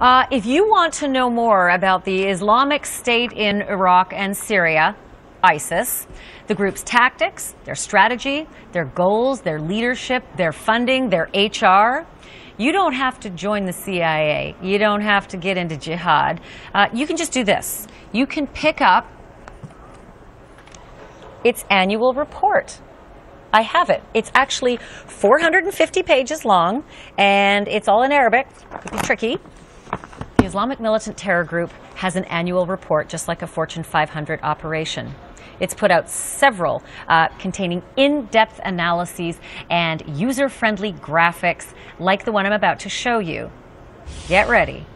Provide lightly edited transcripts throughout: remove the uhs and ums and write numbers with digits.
If you want to know more about the Islamic State in Iraq and Syria, ISIS, the group's tactics, their strategy, their goals, their leadership, their funding, their HR, you don't have to join the CIA. You don't have to get into jihad. You can just do this. You can pick up its annual report. I have it. It's actually 450 pages long, and it's all in Arabic. Could be tricky. The Islamic Militant Terror Group has an annual report, just like a Fortune 500 operation. It's put out several containing in-depth analyses and user-friendly graphics like the one I'm about to show you. Get ready.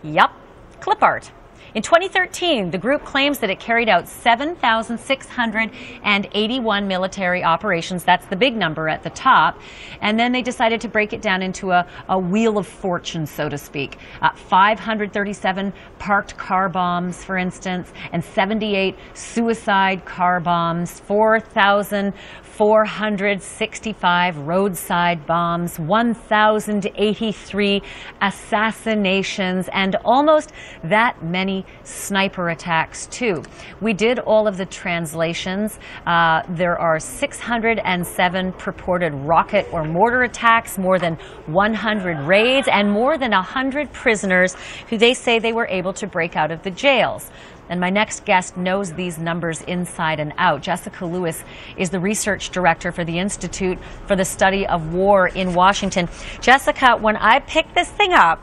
Yup, clip art. In 2013, the group claims that it carried out 7,681 military operations. That's the big number at the top. And then they decided to break it down into a wheel of fortune, so to speak. 537 parked car bombs, for instance, and 78 suicide car bombs, 4,465 roadside bombs, 1,083 assassinations, and almost that many sniper attacks too. We did all of the translations. There are 607 purported rocket or mortar attacks, more than 100 raids, and more than 100 prisoners who they say they were able to break out of the jails. And my next guest knows these numbers inside and out. Jessica Lewis is the research director for the Institute for the Study of War in Washington. Jessica, when I picked this thing up,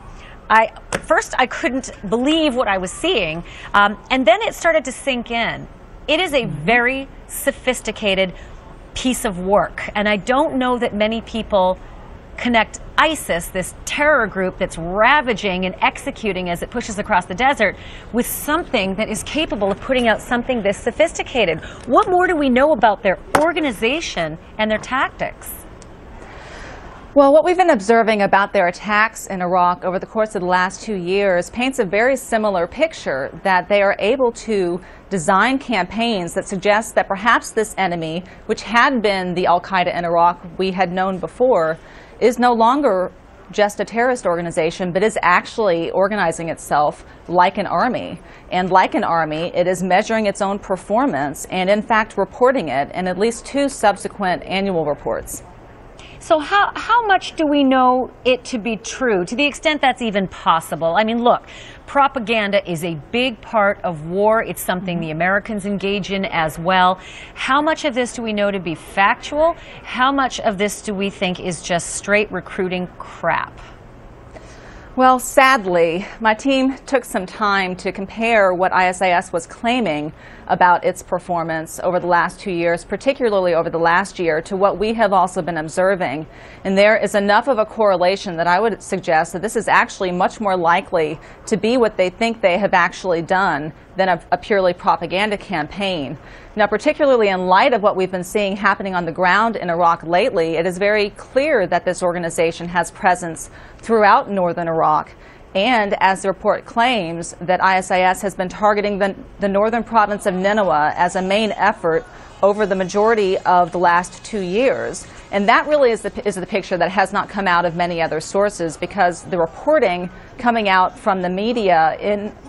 first I couldn't believe what I was seeing, and then it started to sink in. It is a very sophisticated piece of work, and I don't know that many people connect ISIS, this terror group that's ravaging and executing as it pushes across the desert, with something that is capable of putting out something this sophisticated. What more do we know about their organization and their tactics? Well, what we've been observing about their attacks in Iraq over the course of the last 2 years paints a very similar picture, that they are able to design campaigns that suggest that perhaps this enemy, which had been the Al-Qaeda in Iraq we had known before, is no longer just a terrorist organization, but is actually organizing itself like an army. And like an army, it is measuring its own performance and, in fact, reporting it in at least 2 subsequent annual reports. So how much do we know it to be true, to the extent that's even possible? I mean, look, propaganda is a big part of war. It's something the Americans engage in as well. How much of this do we know to be factual? How much of this do we think is just straight recruiting crap? Well, sadly, my team took some time to compare what ISIS was claiming about its performance over the last 2 years, particularly over the last year, to what we have also been observing. And there is enough of a correlation that I would suggest that this is actually much more likely to be what they think they have actually done than a purely propaganda campaign. Now, particularly in light of what we've been seeing happening on the ground in Iraq lately, it is very clear that this organization has presence throughout northern Iraq. And as the report claims, that ISIS has been targeting the northern province of Nineveh as a main effort over the majority of the last 2 years. And that really is the picture that has not come out of many other sources, because the reporting coming out from the media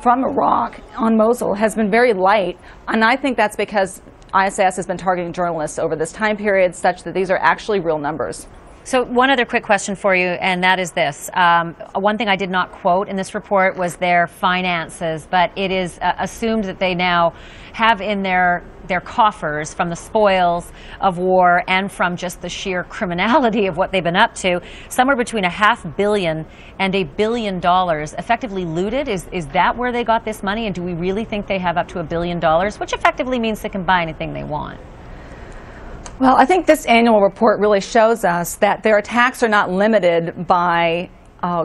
from Iraq on Mosul has been very light. And I think that's because ISIS has been targeting journalists over this time period, such that these are actually real numbers. So one other quick question for you, and that is this. One thing I did not quote in this report was their finances, but it is assumed that they now have in their coffers, from the spoils of war and from just the sheer criminality of what they've been up to, somewhere between $500 million and $1 billion effectively looted. Is that where they got this money? And do we really think they have up to $1 billion, which effectively means they can buy anything they want? Well, I think this annual report really shows us that their attacks are not limited by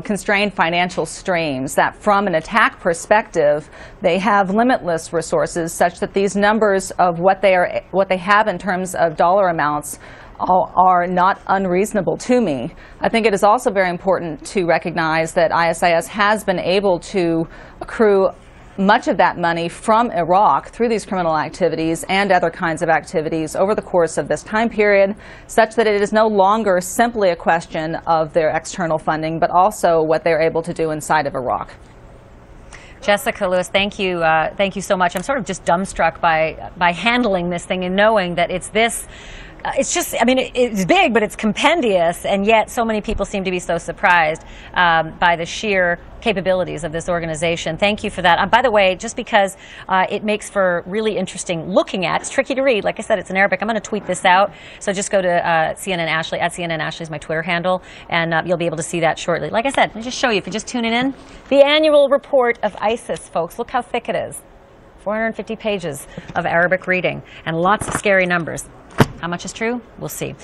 constrained financial streams, that from an attack perspective, they have limitless resources, such that these numbers of what they have in terms of dollar amounts are not unreasonable to me. I think it is also very important to recognize that ISIS has been able to accrue much of that money from Iraq through these criminal activities and other kinds of activities over the course of this time period, such that it is no longer simply a question of their external funding, but also what they're able to do inside of Iraq. Jessica Lewis, thank you so much. I'm sort of just dumbstruck by handling this thing and knowing that it's this. It's just, I mean, it's big, but it's compendious, and yet so many people seem to be so surprised by the sheer capabilities of this organization. Thank you for that. By the way, just because it makes for really interesting looking at, it's tricky to read. Like I said, it's in Arabic. I'm going to tweet this out. So just go to CNN Ashley, at CNN Ashley is my Twitter handle, and you'll be able to see that shortly. Like I said, let me just show you, if you're just tuning in, the annual report of ISIS, folks. Look how thick it is. 450 pages of Arabic reading and lots of scary numbers. How much is true? We'll see.